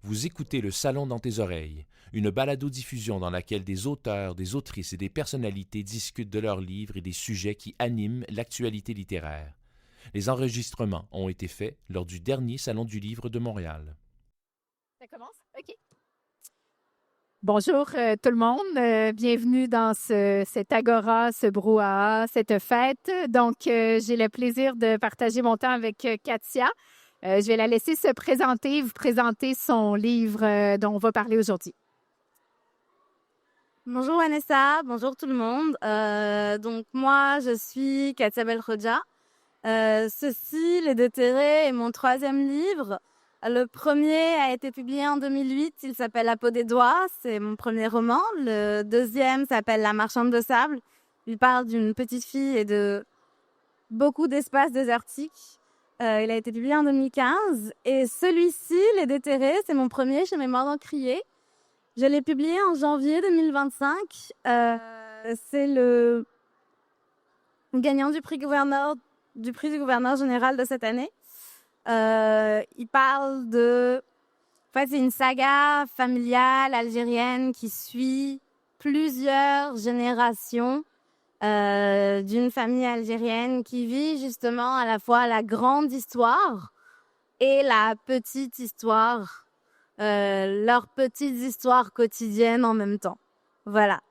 Vous écoutez Le Salon dans tes oreilles, une balado-diffusion dans laquelle des auteurs, des autrices et des personnalités discutent de leurs livres et des sujets qui animent l'actualité littéraire. Les enregistrements ont été faits lors du dernier Salon du livre de Montréal. Ça commence? OK. Bonjour tout le monde. Bienvenue dans cette agora, ce brouhaha, cette fête. Donc, j'ai le plaisir de partager mon temps avec Katia. Je vais la laisser se présenter, vous présenter son livre dont on va parler aujourd'hui. Bonjour Vanessa, bonjour tout le monde. Donc moi, je suis Katia Belkhodja. Ceci, Les Déterrés, est mon troisième livre. Le premier a été publié en 2008, il s'appelle La peau des doigts, c'est mon premier roman. Le deuxième s'appelle La marchande de sable. Il parle d'une petite fille et de beaucoup d'espaces désertiques. Il a été publié en 2015. Et celui-ci, Les Déterrés, c'est mon premier chez Mémoires d'Encrier. Je l'ai publié en janvier 2025. C'est le gagnant du prix du gouverneur général de cette année. Il parle de... En fait, c'est une saga familiale algérienne qui suit plusieurs générations d'une famille algérienne qui vit justement à la fois la grande histoire et la petite histoire, leurs petites histoires quotidiennes en même temps. Voilà.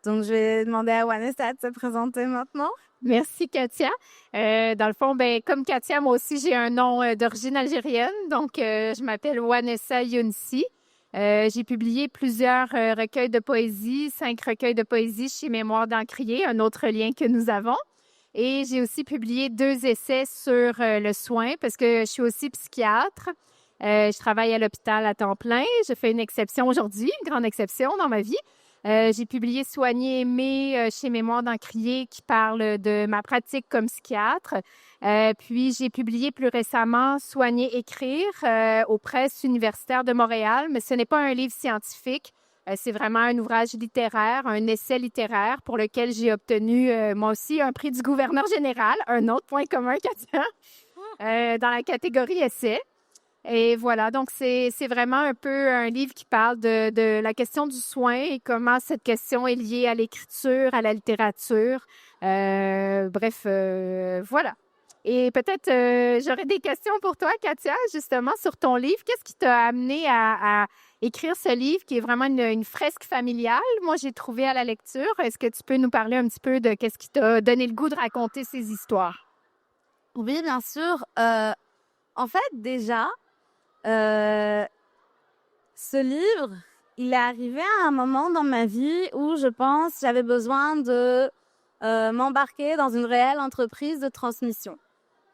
Donc, je vais demander à Vanessa de se présenter maintenant. Merci, Katia. Dans le fond, comme Katia, moi aussi, j'ai un nom d'origine algérienne. Donc, je m'appelle Vanessa Younsi. J'ai publié plusieurs recueils de poésie, 5 recueils de poésie chez Mémoires d'Encrier, un autre lien que nous avons. Et j'ai aussi publié 2 essais sur le soin parce que je suis aussi psychiatre. Je travaille à l'hôpital à temps plein. Je fais une exception aujourd'hui, une grande exception dans ma vie. J'ai publié Soigner, aimer chez Mémoires d'Encrier qui parle de ma pratique comme psychiatre. Puis j'ai publié plus récemment Soigner, écrire aux presses universitaires de Montréal, mais ce n'est pas un livre scientifique. C'est vraiment un ouvrage littéraire, un essai littéraire pour lequel j'ai obtenu moi aussi un prix du gouverneur général, un autre point commun, Katia, dans la catégorie essai. Et voilà, donc c'est vraiment un peu un livre qui parle de la question du soin et comment cette question est liée à l'écriture, à la littérature. Voilà. Et peut-être j'aurais des questions pour toi, Katia, justement, sur ton livre. Qu'est-ce qui t'a amené à écrire ce livre qui est vraiment une fresque familiale? Moi, j'ai trouvé à la lecture. Est-ce que tu peux nous parler un petit peu de qu'est-ce qui t'a donné le goût de raconter ces histoires? Oui, bien sûr. En fait, déjà... ce livre, il est arrivé à un moment dans ma vie où je pense j'avais besoin de m'embarquer dans une réelle entreprise de transmission.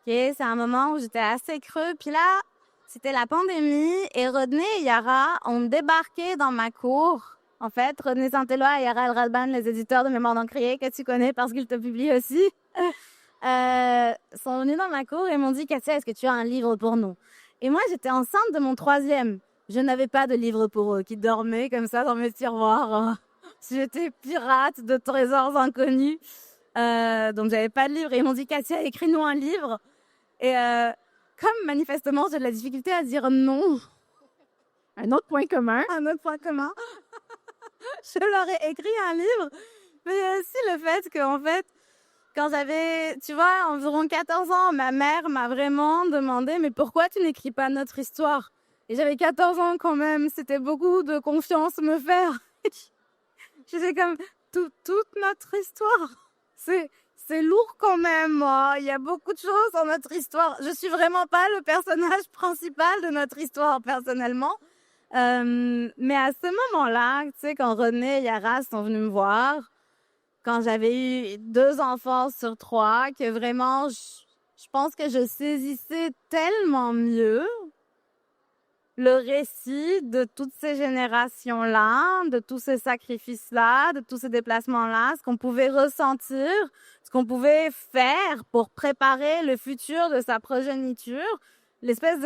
Okay? C'est un moment où j'étais assez creux. Puis là, c'était la pandémie et Rodney et Yara ont débarqué dans ma cour. En fait, Rodney Saint-Éloi et Yara El-Radban, les éditeurs de Mémoires d'Encrier, que tu connais parce qu'ils te publient aussi, sont venus dans ma cour et m'ont dit « Katia, est-ce que tu as un livre pour nous ?» Et moi, j'étais enceinte de mon 3e. Je n'avais pas de livre pour eux, qui dormaient comme ça dans mes tiroirs. J'étais pirate de trésors inconnus. Donc, j'avais pas de livre. Et ils m'ont dit, Katia, écris-nous un livre. Et comme manifestement, j'ai de la difficulté à dire non. Un autre point commun. Un autre point commun. Je leur ai écrit un livre. Mais il y a aussi le fait qu'en fait, quand j'avais, tu vois, environ 14 ans, ma mère m'a vraiment demandé « Mais pourquoi tu n'écris pas notre histoire ?» Et j'avais 14 ans quand même, c'était beaucoup de confiance me faire. J'étais comme « Toute notre histoire, c'est lourd quand même, moi. Il y a beaucoup de choses dans notre histoire. Je suis vraiment pas le personnage principal de notre histoire, personnellement. Mais à ce moment-là, tu sais, quand René et Yara sont venus me voir, quand j'avais eu 2 enfants sur 3, que vraiment, je pense que je saisissais tellement mieux le récit de toutes ces générations-là, de tous ces sacrifices-là, de tous ces déplacements-là, ce qu'on pouvait ressentir, ce qu'on pouvait faire pour préparer le futur de sa progéniture, l'espèce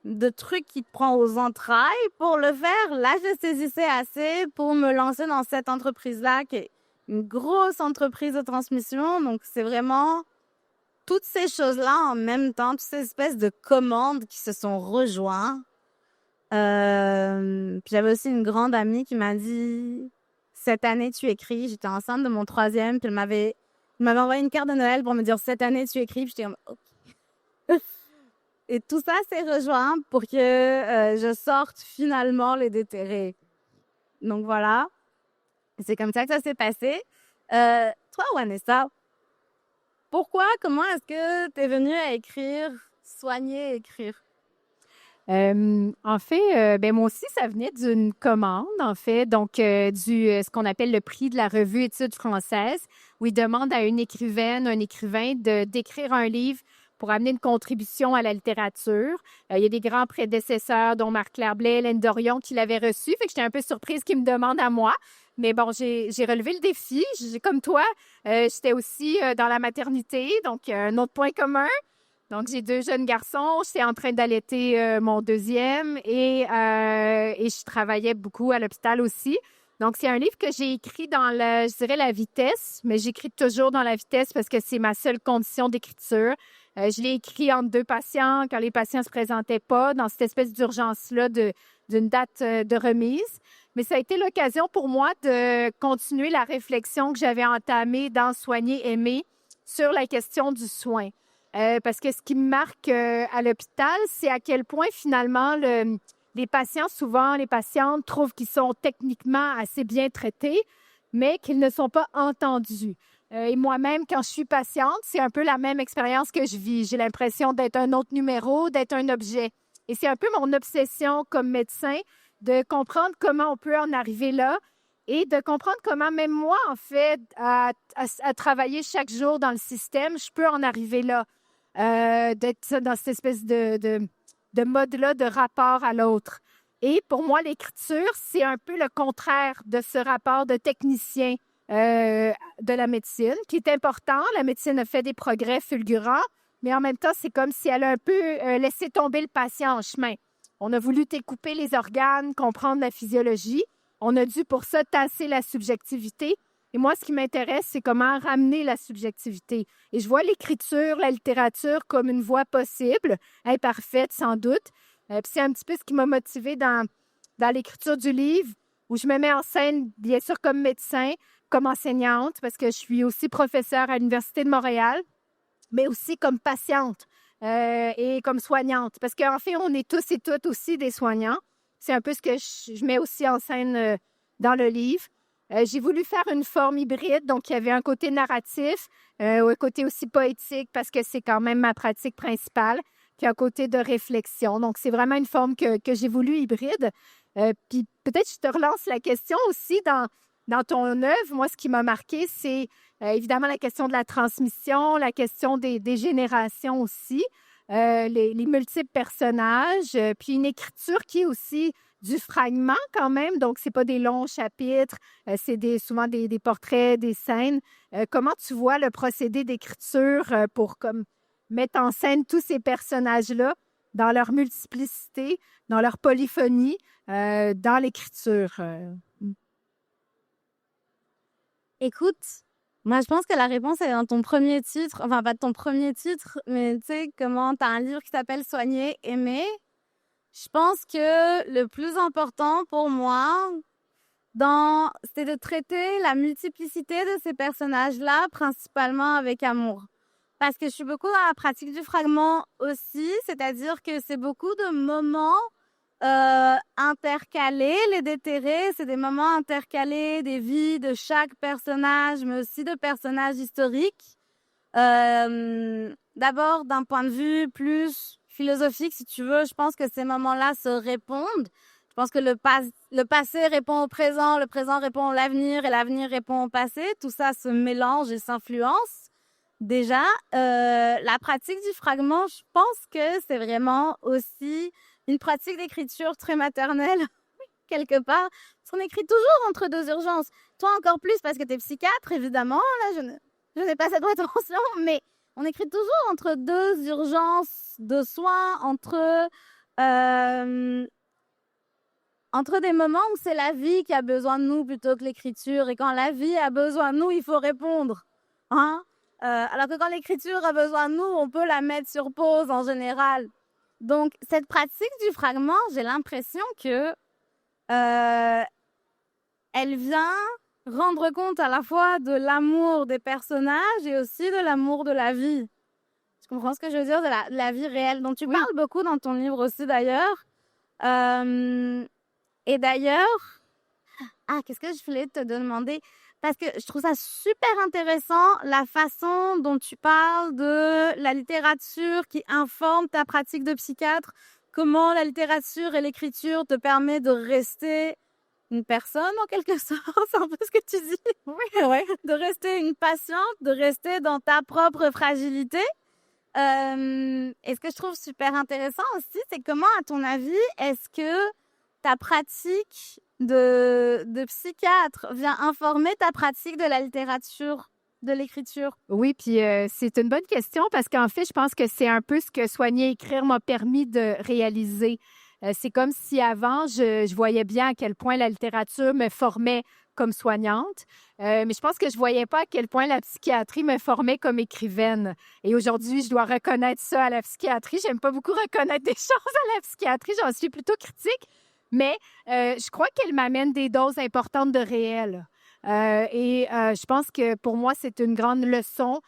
de truc qui te prend aux entrailles pour le faire. Là, je saisissais assez pour me lancer dans cette entreprise-là, qui est une grosse entreprise de transmission. Donc, c'est vraiment toutes ces choses-là en même temps, toutes ces espèces de commandes qui se sont rejointes. Puis j'avais aussi une grande amie qui m'a dit « Cette année, tu écris ». J'étais enceinte de mon 3e, puis elle m'avait envoyé une carte de Noël pour me dire « Cette année, tu écris ». Puis j'étais comme « OK ». Et tout ça s'est rejoint pour que je sorte finalement Les Déterrés. Donc voilà, c'est comme ça que ça s'est passé. Toi, Vanessa, comment est-ce que tu es venue à écrire, soigner, écrire? En fait, moi aussi, ça venait d'une commande, en fait, donc ce qu'on appelle le prix de la revue Études françaises, où il demande à une écrivaine, un écrivain d'écrire un livre pour amener une contribution à la littérature. Il y a des grands prédécesseurs, dont Marc-Clair Blais, Hélène Dorion, qui l'avaient reçu, fait que j'étais un peu surprise qu'ils me demandent à moi. Mais bon, j'ai relevé le défi. Comme toi, j'étais aussi dans la maternité, donc un autre point commun. Donc, j'ai 2 jeunes garçons. J'étais en train d'allaiter mon 2e et je travaillais beaucoup à l'hôpital aussi. Donc, c'est un livre que j'ai écrit dans je dirais, la vitesse, mais j'écris toujours dans la vitesse parce que c'est ma seule condition d'écriture. Je l'ai écrit entre 2 patients quand les patients ne se présentaient pas, dans cette espèce d'urgence-là d'une date de remise. Mais ça a été l'occasion pour moi de continuer la réflexion que j'avais entamée dans Soigner, aimer sur la question du soin. Parce que ce qui me marque à l'hôpital, c'est à quel point finalement les patients, souvent les patientes, trouvent qu'ils sont techniquement assez bien traités, mais qu'ils ne sont pas entendus. Et moi-même, quand je suis patiente, c'est un peu la même expérience que je vis. J'ai l'impression d'être un autre numéro, d'être un objet. Et c'est un peu mon obsession comme médecin de comprendre comment on peut en arriver là et de comprendre comment même moi, en fait, à travailler chaque jour dans le système, je peux en arriver là. D'être dans cette espèce de mode-là de rapport à l'autre. Et pour moi, l'écriture, c'est un peu le contraire de ce rapport de technicien de la médecine, qui est important. La médecine a fait des progrès fulgurants, mais en même temps, c'est comme si elle a un peu laissé tomber le patient en chemin. On a voulu découper les organes, comprendre la physiologie. On a dû pour ça tasser la subjectivité. Et moi, ce qui m'intéresse, c'est comment ramener la subjectivité. Et je vois l'écriture, la littérature comme une voie possible, imparfaite sans doute. Puis c'est un petit peu ce qui m'a motivée dans l'écriture du livre, où je me mets en scène, bien sûr, comme médecin, comme enseignante, parce que je suis aussi professeure à l'Université de Montréal, mais aussi comme patiente et comme soignante. Parce qu'en fait, on est tous et toutes aussi des soignants. C'est un peu ce que je mets aussi en scène dans le livre. J'ai voulu faire une forme hybride, donc il y avait un côté narratif, un côté aussi poétique, parce que c'est quand même ma pratique principale, puis un côté de réflexion. Donc, c'est vraiment une forme que j'ai voulu hybride. Puis peut-être je te relance la question aussi dans ton œuvre. Moi, ce qui m'a marqué, c'est évidemment la question de la transmission, la question des générations aussi, les multiples personnages, puis une écriture qui est aussi du fragment quand même, donc c'est pas des longs chapitres, c'est souvent des portraits, des scènes. Comment tu vois le procédé d'écriture pour comme mettre en scène tous ces personnages-là dans leur multiplicité, dans leur polyphonie, dans l'écriture? Écoute, moi, je pense que la réponse est dans ton premier titre. Enfin, pas ton premier titre, mais tu sais, comment tu as un livre qui s'appelle Soigner, aimer. Je pense que le plus important pour moi, c'est de traiter la multiplicité de ces personnages-là, principalement avec amour. Parce que je suis beaucoup dans la pratique du fragment aussi, c'est-à-dire que c'est beaucoup de moments intercalés. Les déterrés, c'est des moments intercalés des vies de chaque personnage, mais aussi de personnages historiques. D'abord, d'un point de vue plus philosophique, si tu veux, je pense que ces moments-là se répondent. Je pense que le passé répond au présent répond à l'avenir et l'avenir répond au passé. Tout ça se mélange et s'influence. Déjà, la pratique du fragment, je pense que c'est vraiment aussi une pratique d'écriture très maternelle, quelque part. Parce qu'on écrit toujours entre 2 urgences. Toi encore plus parce que tu es psychiatre, évidemment. Là, je n'ai pas cette prétention, mais on écrit toujours entre 2 urgences de soins, entre des moments où c'est la vie qui a besoin de nous plutôt que l'écriture. Et quand la vie a besoin de nous, il faut répondre. Hein? Alors que quand l'écriture a besoin de nous, on peut la mettre sur pause en général. Donc, cette pratique du fragment, j'ai l'impression que elle vient rendre compte à la fois de l'amour des personnages et aussi de l'amour de la vie. Tu comprends ce que je veux dire, de la vie réelle, dont tu parles beaucoup dans ton livre aussi d'ailleurs. Et d'ailleurs, qu'est-ce que je voulais te demander? Parce que je trouve ça super intéressant, la façon dont tu parles de la littérature qui informe ta pratique de psychiatre, comment la littérature et l'écriture te permettent de rester une personne en quelque sorte, c'est un peu ce que tu dis. Oui, ouais. De rester une patiente, de rester dans ta propre fragilité. Et ce que je trouve super intéressant aussi, c'est comment, à ton avis, est-ce que ta pratique de psychiatre vient informer ta pratique de la littérature, de l'écriture? Oui, puis c'est une bonne question parce qu'en fait, je pense que c'est un peu ce que soigner et écrire m'a permis de réaliser. C'est comme si avant, je voyais bien à quel point la littérature me formait comme soignante, mais je pense que je voyais pas à quel point la psychiatrie me formait comme écrivaine. Et aujourd'hui, je dois reconnaître ça à la psychiatrie. J'aime pas beaucoup reconnaître des choses à la psychiatrie, j'en suis plutôt critique, mais je crois qu'elle m'amène des doses importantes de réel. Je pense que pour moi, c'est une grande leçon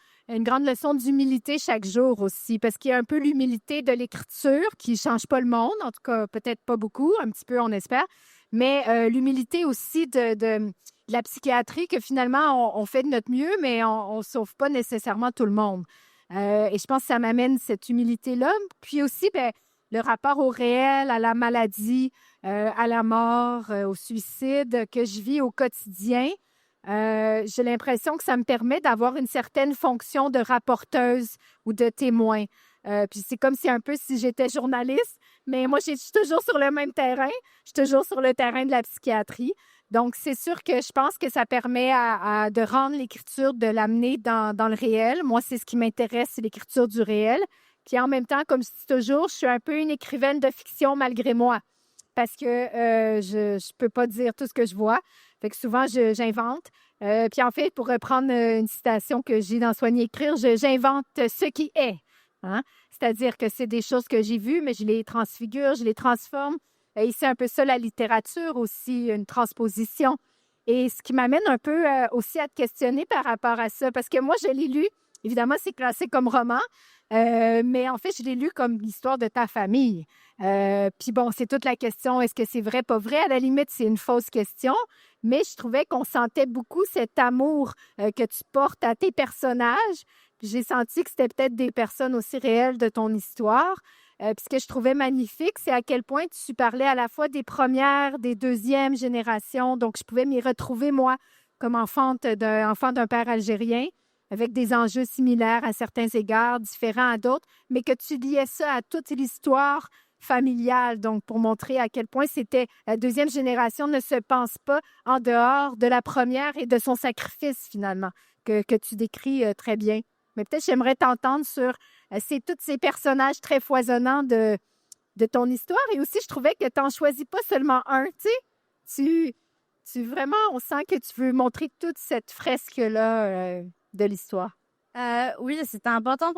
d'humilité chaque jour aussi, parce qu'il y a un peu l'humilité de l'écriture qui ne change pas le monde, en tout cas peut-être pas beaucoup, un petit peu on espère, mais l'humilité aussi de la psychiatrie, que finalement on fait de notre mieux, mais on ne sauve pas nécessairement tout le monde. Et je pense que ça m'amène cette humilité-là. Puis aussi, le rapport au réel, à la maladie, à la mort, au suicide que je vis au quotidien. J'ai l'impression que ça me permet d'avoir une certaine fonction de rapporteuse ou de témoin. Puis c'est comme si j'étais journaliste, mais moi, je suis toujours sur le même terrain. Je suis toujours sur le terrain de la psychiatrie. Donc, c'est sûr que je pense que ça permet de rendre l'écriture, de l'amener dans le réel. Moi, c'est ce qui m'intéresse, c'est l'écriture du réel. Puis en même temps, comme je dis toujours, je suis un peu une écrivaine de fiction malgré moi. Parce que je ne peux pas dire tout ce que je vois. Fait que souvent, j'invente. Puis en fait, pour reprendre une citation que j'ai dans Soigner et écrire, j'invente ce qui est. Hein? C'est-à-dire que c'est des choses que j'ai vues, mais je les transfigure, je les transforme. Et c'est un peu ça la littérature aussi, une transposition. Et ce qui m'amène un peu aussi à te questionner par rapport à ça, parce que moi, je l'ai lu, évidemment, c'est classé comme roman, mais en fait, je l'ai lu comme l'histoire de ta famille. Puis bon, c'est toute la question, est-ce que c'est vrai, pas vrai? À la limite, c'est une fausse question, mais je trouvais qu'on sentait beaucoup cet amour que tu portes à tes personnages. Puis j'ai senti que c'était peut-être des personnes aussi réelles de ton histoire. Puis ce que je trouvais magnifique, c'est à quel point tu parlais à la fois des premières, des deuxièmes générations. Donc, je pouvais m'y retrouver, moi, comme enfant d'un père algérien, avec des enjeux similaires à certains égards, différents à d'autres, mais que tu liais ça à toute l'histoire familiale. Donc, pour montrer à quel point la deuxième génération ne se pense pas en dehors de la première et de son sacrifice, finalement, que tu décris très bien. Mais peut-être j'aimerais t'entendre sur tous ces personnages très foisonnants de ton histoire. Et aussi, je trouvais que tu n'en choisis pas seulement un. Tu vraiment, on sent que tu veux montrer toute cette fresque-là de l'histoire. Oui, c'était important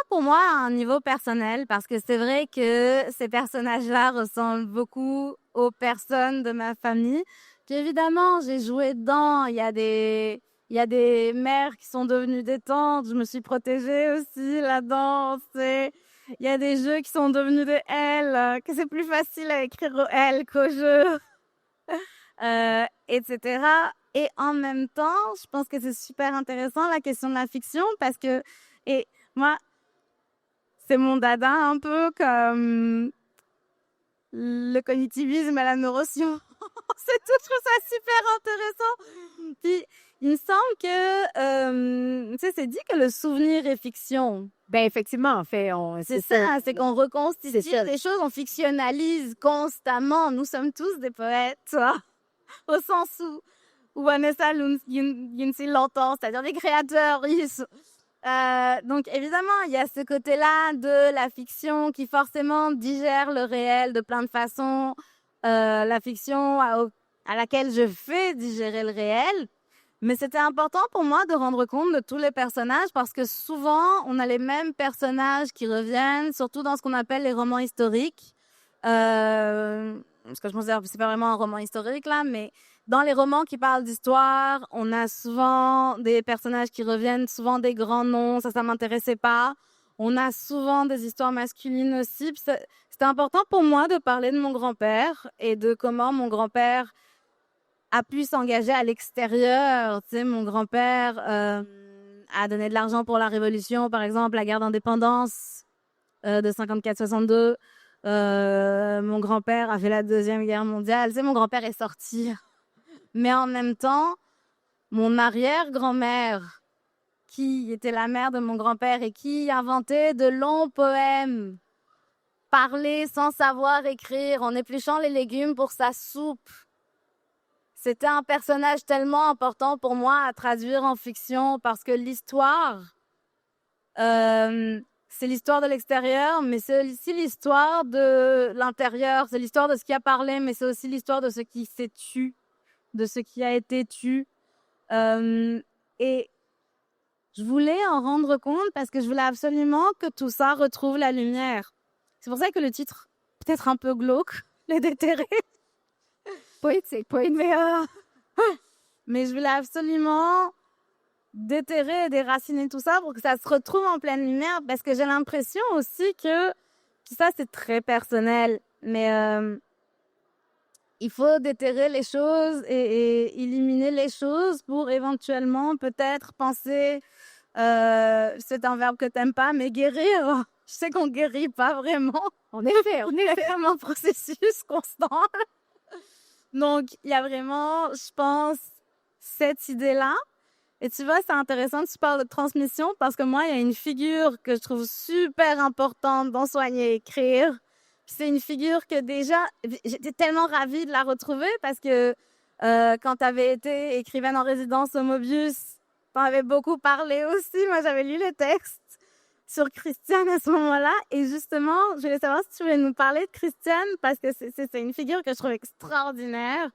pour moi à un niveau personnel parce que c'est vrai que ces personnages-là ressemblent beaucoup aux personnes de ma famille. Puis évidemment, j'ai joué dedans. Il y a des mères qui sont devenues des tantes. Je me suis protégée aussi là-dedans. Il y a des jeux qui sont devenus des L, que c'est plus facile à écrire au L qu'au jeu, etc. Et en même temps, je pense que c'est super intéressant la question de la fiction parce que, et moi, c'est mon dada un peu comme le cognitivisme et la neuroscience. C'est tout, je trouve ça super intéressant. Puis, il me semble que, c'est dit que le souvenir est fiction. Ben effectivement, en fait, c'est ça, c'est qu'on reconstitue des choses, on fictionnalise constamment. Nous sommes tous des poètes, toi, au sens où Vanessa Yunsi l'entend, c'est-à-dire des créateurs. Donc, évidemment, il y a ce côté-là de la fiction qui forcément digère le réel de plein de façons. La fiction à laquelle je fais digérer le réel. Mais c'était important pour moi de rendre compte de tous les personnages parce que souvent, on a les mêmes personnages qui reviennent, surtout dans ce qu'on appelle les romans historiques. Parce que je considère que c'est pas vraiment un roman historique là, mais dans les romans qui parlent d'histoire, on a souvent des personnages qui reviennent, souvent des grands noms, ça m'intéressait pas. On a souvent des histoires masculines aussi. C'était important pour moi de parler de mon grand-père et de comment mon grand-père a pu s'engager à l'extérieur. Tu sais, mon grand-père a donné de l'argent pour la Révolution, par exemple, la guerre d'indépendance de 54-62. Mon grand-père a fait la Deuxième Guerre mondiale. Tu sais, mon grand-père est sorti. Mais en même temps, mon arrière-grand-mère, qui était la mère de mon grand-père et qui inventait de longs poèmes, parlait sans savoir écrire, en épluchant les légumes pour sa soupe. C'était un personnage tellement important pour moi à traduire en fiction parce que l'histoire, c'est l'histoire de l'extérieur, mais c'est aussi l'histoire de l'intérieur. C'est l'histoire de ce qui a parlé, mais c'est aussi l'histoire de ce qui s'est tu, de ce qui a été tu. Et je voulais en rendre compte parce que je voulais absolument que tout ça retrouve la lumière. C'est pour ça que le titre, peut-être un peu glauque, Les Déterrés. Poétique, mais je voulais absolument déterrer et déraciner tout ça pour que ça se retrouve en pleine lumière parce que j'ai l'impression aussi que tout ça c'est très personnel, mais il faut déterrer les choses et éliminer les choses pour éventuellement peut-être penser, c'est un verbe que t'aimes pas, mais guérir. Je sais qu'on guérit pas vraiment. On est fait. C'est vraiment un processus constant. Donc, il y a vraiment, je pense, cette idée-là. Et tu vois, c'est intéressant que tu parles de transmission parce que moi, il y a une figure que je trouve super importante d'enseigner et écrire. C'est une figure que déjà, j'étais tellement ravie de la retrouver parce que quand tu avais été écrivaine en résidence au Mobius, tu en avais beaucoup parlé aussi. Moi, j'avais lu les textes sur Christiane à ce moment-là. Et justement, je voulais savoir si tu voulais nous parler de Christiane parce que c'est une figure que je trouve extraordinaire.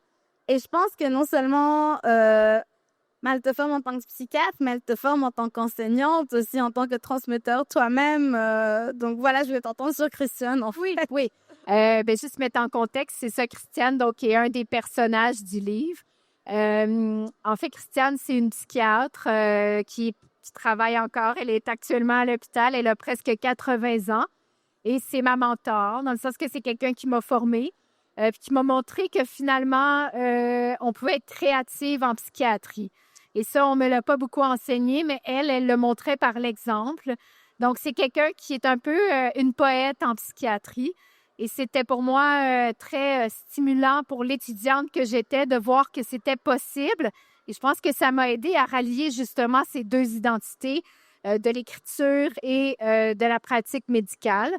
Et je pense que non seulement elle te forme en tant que psychiatre, mais elle te forme en tant qu'enseignante, aussi en tant que transmetteur toi-même. Donc voilà, je vais t'entendre sur Christiane. Oui. Juste mettre en contexte, c'est ça, Christiane, donc, qui est un des personnages du livre. En fait, Christiane, c'est une psychiatre qui travaille encore. Elle est actuellement à l'hôpital. Elle a presque 80 ans. Et c'est ma mentor, dans le sens que c'est quelqu'un qui m'a formée, puis qui m'a montré que finalement, on pouvait être créative en psychiatrie. Et ça, on ne me l'a pas beaucoup enseigné, mais elle le montrait par l'exemple. Donc, c'est quelqu'un qui est un peu une poète en psychiatrie. Et c'était pour moi très stimulant pour l'étudiante que j'étais de voir que c'était possible. Et je pense que ça m'a aidé à rallier justement ces deux identités de l'écriture et de la pratique médicale.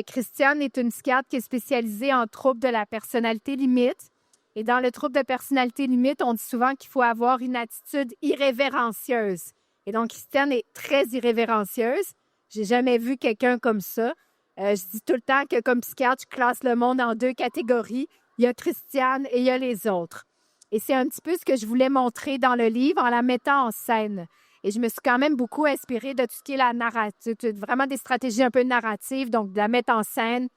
Christiane est une psychiatre qui est spécialisée en troubles de la personnalité limite. Et dans le trouble de personnalité limite, on dit souvent qu'il faut avoir une attitude irrévérencieuse. Et donc, Christiane est très irrévérencieuse. J'ai jamais vu quelqu'un comme ça. Je dis tout le temps que comme psychiatre, je classe le monde en deux catégories. Il y a Christiane et il y a les autres. Et c'est un petit peu ce que je voulais montrer dans le livre en la mettant en scène. Et je me suis quand même beaucoup inspirée de tout ce qui est la narrative, vraiment des stratégies un peu narratives, donc de la mettre en scène,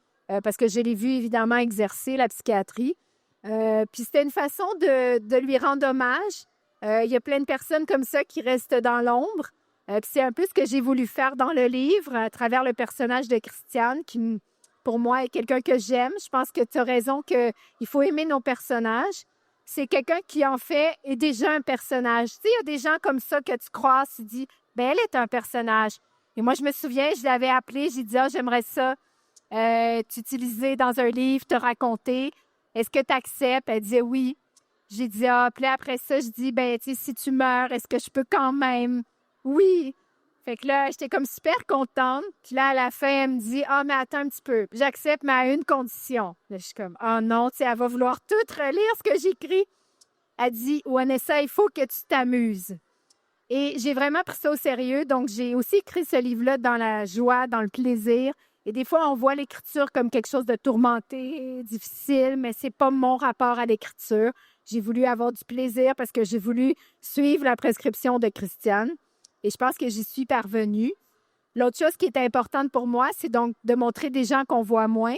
parce que je l'ai vu évidemment exercer la psychiatrie. Puis c'était une façon de lui rendre hommage. Il y a plein de personnes comme ça qui restent dans l'ombre. Puis c'est un peu ce que j'ai voulu faire dans le livre à travers le personnage de Christiane, qui, pour moi, est quelqu'un que j'aime. Je pense que tu as raison qu'il faut aimer nos personnages. C'est quelqu'un qui, en fait, est déjà un personnage. Tu sais, il y a des gens comme ça que tu croises, tu dis, ben elle est un personnage. Et moi, je me souviens, je l'avais appelée, j'ai dit, j'aimerais ça t'utiliser dans un livre, te raconter. Est-ce que tu acceptes? Elle disait oui. J'ai dit, puis après ça, je dis, ben, tu sais, si tu meurs, est-ce que je peux quand même? Oui. Fait que là, j'étais comme super contente. Puis là, à la fin, elle me dit, mais attends un petit peu. J'accepte, mais à une condition. Là, je suis comme, non, tu sais, elle va vouloir tout relire ce que j'écris. Elle dit, Wanessa, il faut que tu t'amuses. Et j'ai vraiment pris ça au sérieux. Donc, j'ai aussi écrit ce livre-là dans la joie, dans le plaisir. Et des fois, on voit l'écriture comme quelque chose de tourmenté, difficile, mais c'est pas mon rapport à l'écriture. J'ai voulu avoir du plaisir parce que j'ai voulu suivre la prescription de Christiane. Et je pense que j'y suis parvenue. L'autre chose qui est importante pour moi, c'est donc de montrer des gens qu'on voit moins.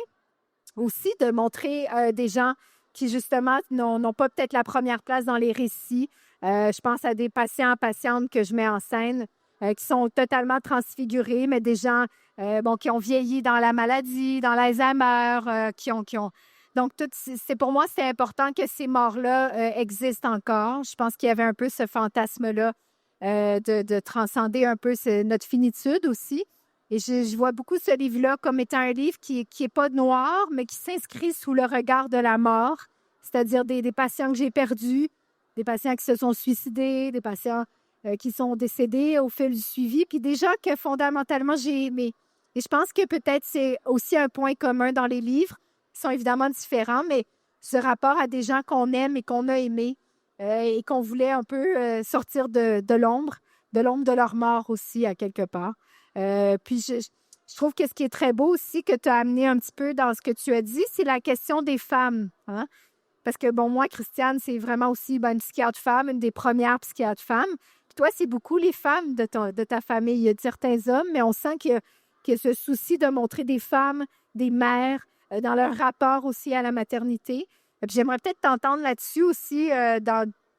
Aussi, de montrer des gens qui, justement, n'ont pas peut-être la première place dans les récits. Je pense à des patients, patientes que je mets en scène qui sont totalement transfigurés, mais des gens qui ont vieilli dans la maladie, dans l'Alzheimer, qui ont... Donc, pour moi, c'est important que ces morts-là existent encore. Je pense qu'il y avait un peu ce fantasme-là de transcender un peu notre finitude aussi. Et je vois beaucoup ce livre-là comme étant un livre qui est pas noir, mais qui s'inscrit sous le regard de la mort, c'est-à-dire des patients que j'ai perdus, des patients qui se sont suicidés, des patients qui sont décédés au fil du suivi, puis des gens que fondamentalement j'ai aimés. Et je pense que peut-être c'est aussi un point commun dans les livres, qui sont évidemment différents, mais ce rapport à des gens qu'on aime et qu'on a aimés et qu'on voulait un peu sortir de l'ombre de leur mort aussi à quelque part. Puis je trouve que ce qui est très beau aussi que tu as amené un petit peu dans ce que tu as dit, c'est la question des femmes. Hein? Parce que, bon, moi, Christiane, c'est vraiment aussi une psychiatre femme, une des premières psychiatres femmes. Puis toi, c'est beaucoup les femmes de ta famille. Il y a certains hommes, mais on sent qu'il y a ce souci de montrer des femmes, des mères, dans leur rapport aussi à la maternité. Et puis j'aimerais peut-être t'entendre là-dessus aussi,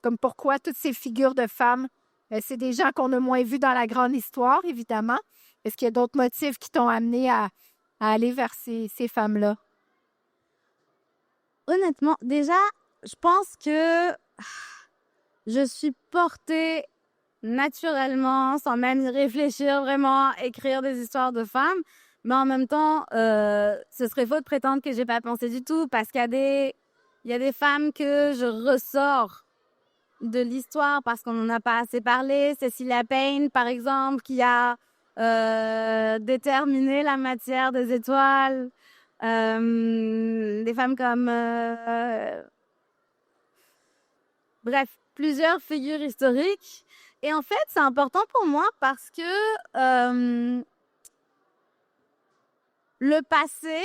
comme pourquoi toutes ces figures de femmes, c'est des gens qu'on a moins vus dans la grande histoire, évidemment. Est-ce qu'il y a d'autres motifs qui t'ont amené à aller vers ces femmes-là? Honnêtement, déjà, je pense que je suis portée naturellement, sans même y réfléchir vraiment, à écrire des histoires de femmes. Mais en même temps, ce serait faux de prétendre que j'ai pas pensé du tout, parce qu'il y a des femmes que je ressors de l'histoire parce qu'on n'en a pas assez parlé. Cecilia Payne, par exemple, qui a déterminé la matière des étoiles. Des femmes comme... bref, plusieurs figures historiques. Et en fait, c'est important pour moi parce que le passé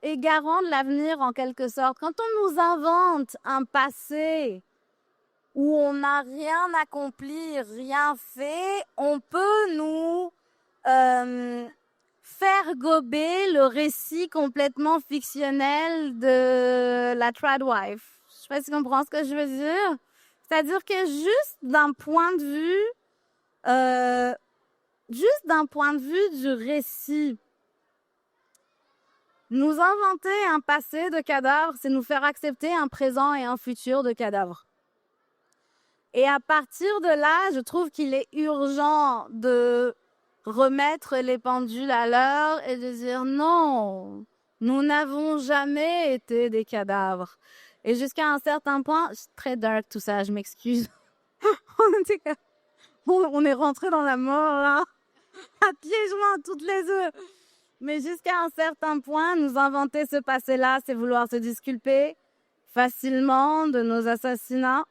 est garant de l'avenir en quelque sorte. Quand on nous invente un passé où on n'a rien accompli, rien fait, on peut nous faire gober le récit complètement fictionnel de la Tradwife. Je sais pas si tu comprends ce que je veux dire. C'est-à-dire que juste d'un point de vue du récit, nous inventer un passé de cadavre, c'est nous faire accepter un présent et un futur de cadavre. Et à partir de là, je trouve qu'il est urgent de remettre les pendules à l'heure et de dire non, nous n'avons jamais été des cadavres. Et jusqu'à un certain point, c'est très dark tout ça, je m'excuse. On est rentré dans la mort là, à pieds joints toutes les deux. Mais jusqu'à un certain point, nous inventer ce passé-là, c'est vouloir se disculper facilement de nos assassinats.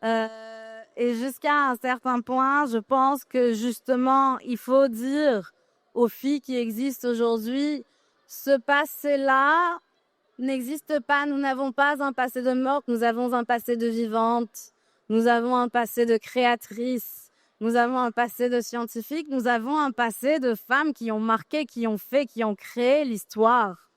Et jusqu'à un certain point, je pense que justement, il faut dire aux filles qui existent aujourd'hui, ce passé-là n'existe pas. Nous n'avons pas un passé de morte, nous avons un passé de vivante. Nous avons un passé de créatrice. Nous avons un passé de scientifique. Nous avons un passé de femmes qui ont marqué, qui ont fait, qui ont créé l'histoire.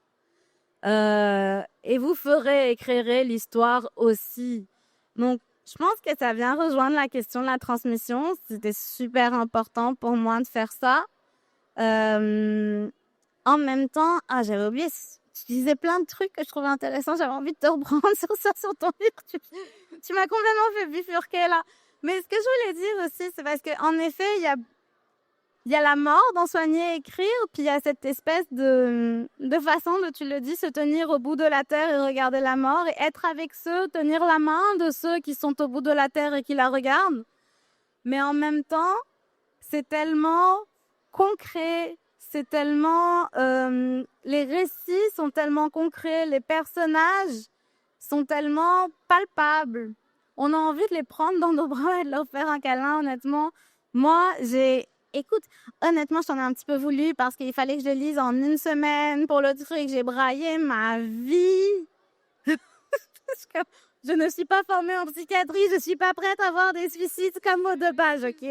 Et vous écrirez l'histoire aussi. Donc, je pense que ça vient rejoindre la question de la transmission. C'était super important pour moi de faire ça. En même temps, j'avais oublié, tu disais plein de trucs que je trouvais intéressants. J'avais envie de te reprendre sur ça, sur ton livre. Tu m'as complètement fait bifurquer là. Mais ce que je voulais dire aussi, c'est parce qu'en effet, il y a la mort dans soigner et écrire, puis il y a cette espèce de façon dont tu le dis, se tenir au bout de la terre et regarder la mort, et être avec ceux, tenir la main de ceux qui sont au bout de la terre et qui la regardent. Mais en même temps, c'est tellement concret, c'est tellement... les récits sont tellement concrets, les personnages sont tellement palpables. On a envie de les prendre dans nos bras et de leur faire un câlin, honnêtement. Moi, j'ai Écoute, honnêtement, je t'en ai un petit peu voulu parce qu'il fallait que je le lise en une semaine pour le truc. J'ai braillé ma vie. Parce que je ne suis pas formée en psychiatrie, je suis pas prête à voir des suicides comme mot de base, ok?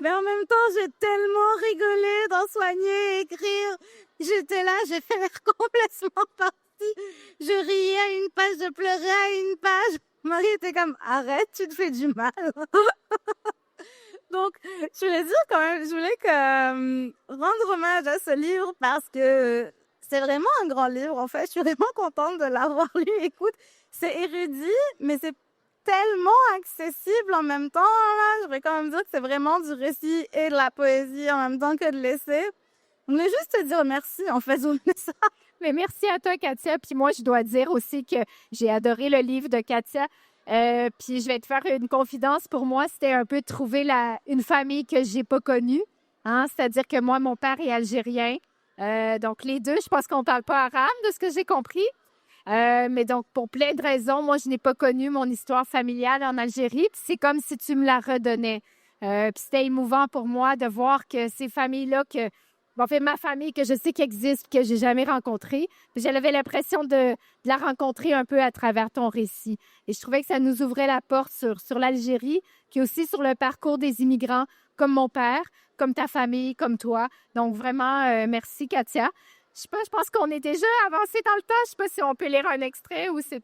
Mais en même temps, j'ai tellement rigolé d'en soigner, écrire. J'étais là, j'ai fait l'air complètement partie. Je riais à une page, je pleurais à une page. Marie était comme, arrête, tu te fais du mal. Donc, je voulais dire quand même, je voulais rendre hommage à ce livre parce que c'est vraiment un grand livre, en fait. Je suis vraiment contente de l'avoir lu. Écoute, c'est érudit, mais c'est tellement accessible en même temps. Là. Je vais quand même dire que c'est vraiment du récit et de la poésie en même temps que de l'essai. Je voulais juste te dire merci, en fait, ça. Mais merci à toi, Katia. Puis moi, je dois dire aussi que j'ai adoré le livre de Katia. Puis je vais te faire une confidence. Pour moi, c'était un peu trouver une famille que j'ai pas connue. Hein? C'est-à-dire que moi, mon père est algérien. Donc, les deux, je pense qu'on parle pas arabe, de ce que j'ai compris. Mais donc, pour plein de raisons, moi, je n'ai pas connu mon histoire familiale en Algérie. Puis c'est comme si tu me la redonnais. Puis c'était émouvant pour moi de voir que ces familles-là, en fait, ma famille que je sais qui existe, que j'ai jamais rencontrée, puis j'avais l'impression de la rencontrer un peu à travers ton récit. Et je trouvais que ça nous ouvrait la porte sur l'Algérie, puis aussi sur le parcours des immigrants, comme mon père, comme ta famille, comme toi. Donc vraiment, merci, Katia. Je sais pas, je pense qu'on est déjà avancé dans le temps. Je sais pas si on peut lire un extrait ou c'est...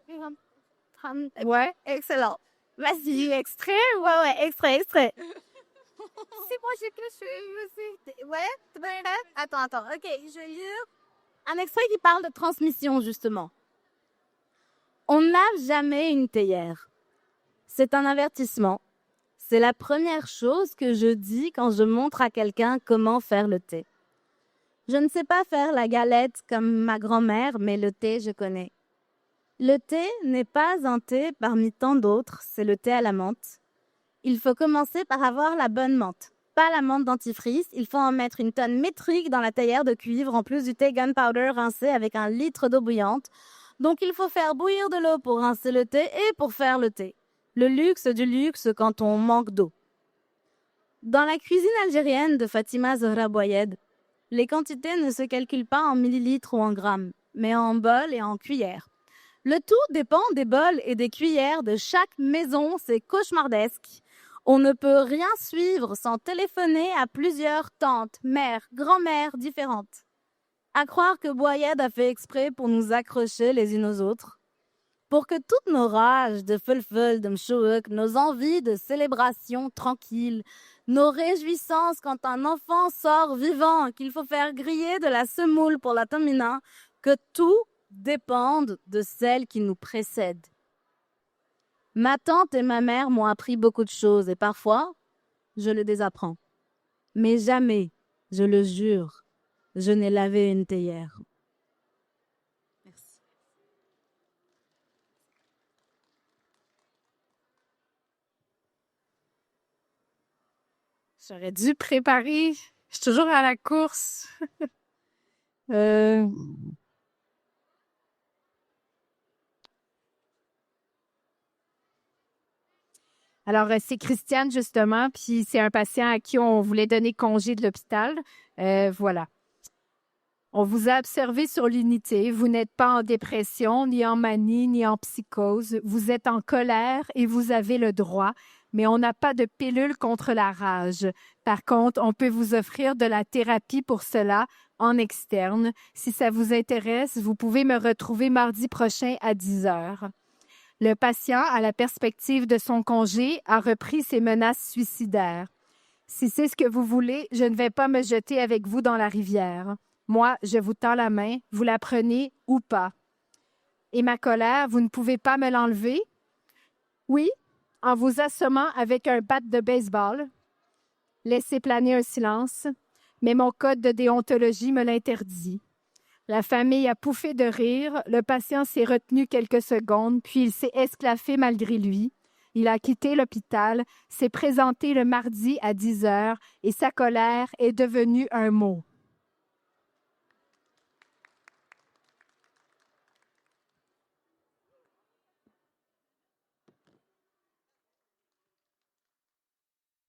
Ouais, excellent. Vas-y, extrait? Ouais, extrait. C'est moi, j'ai caché. Ouais? Attends. OK, je vais lire un extrait qui parle de transmission, justement. On ne lave jamais une théière. C'est un avertissement. C'est la première chose que je dis quand je montre à quelqu'un comment faire le thé. Je ne sais pas faire la galette comme ma grand-mère, mais le thé, je connais. Le thé n'est pas un thé parmi tant d'autres, c'est le thé à la menthe. Il faut commencer par avoir la bonne menthe. Pas la menthe dentifrice, il faut en mettre une tonne métrique dans la théière de cuivre, en plus du thé gunpowder rincé avec 1 litre d'eau bouillante. Donc il faut faire bouillir de l'eau pour rincer le thé et pour faire le thé. Le luxe du luxe quand on manque d'eau. Dans la cuisine algérienne de Fatima Zahra Bouayed, les quantités ne se calculent pas en millilitres ou en grammes, mais en bols et en cuillères. Le tout dépend des bols et des cuillères de chaque maison, c'est cauchemardesque. On ne peut rien suivre sans téléphoner à plusieurs tantes, mères, grand-mères différentes. À croire que Bouayed a fait exprès pour nous accrocher les unes aux autres. Pour que toutes nos rages de fulful, de mchouek, nos envies de célébration tranquille, nos réjouissances quand un enfant sort vivant, qu'il faut faire griller de la semoule pour la tamina, que tout dépende de celle qui nous précède. Ma tante et ma mère m'ont appris beaucoup de choses et parfois, je le désapprends. Mais jamais, je le jure, je n'ai lavé une théière. Merci. J'aurais dû préparer. Je suis toujours à la course. Alors, c'est Christiane, justement, puis c'est un patient à qui on voulait donner congé de l'hôpital. Voilà. On vous a observé sur l'unité. Vous n'êtes pas en dépression, ni en manie, ni en psychose. Vous êtes en colère et vous avez le droit, mais on n'a pas de pilule contre la rage. Par contre, on peut vous offrir de la thérapie pour cela en externe. Si ça vous intéresse, vous pouvez me retrouver mardi prochain à 10h. Le patient, à la perspective de son congé, a repris ses menaces suicidaires. Si c'est ce que vous voulez, je ne vais pas me jeter avec vous dans la rivière. Moi, je vous tends la main, vous la prenez ou pas. Et ma colère, vous ne pouvez pas me l'enlever? Oui, en vous assommant avec un bat de baseball. Laissez planer un silence, mais mon code de déontologie me l'interdit. La famille a pouffé de rire, le patient s'est retenu quelques secondes, puis il s'est esclaffé malgré lui. Il a quitté l'hôpital, s'est présenté le mardi à 10h et sa colère est devenue un mot.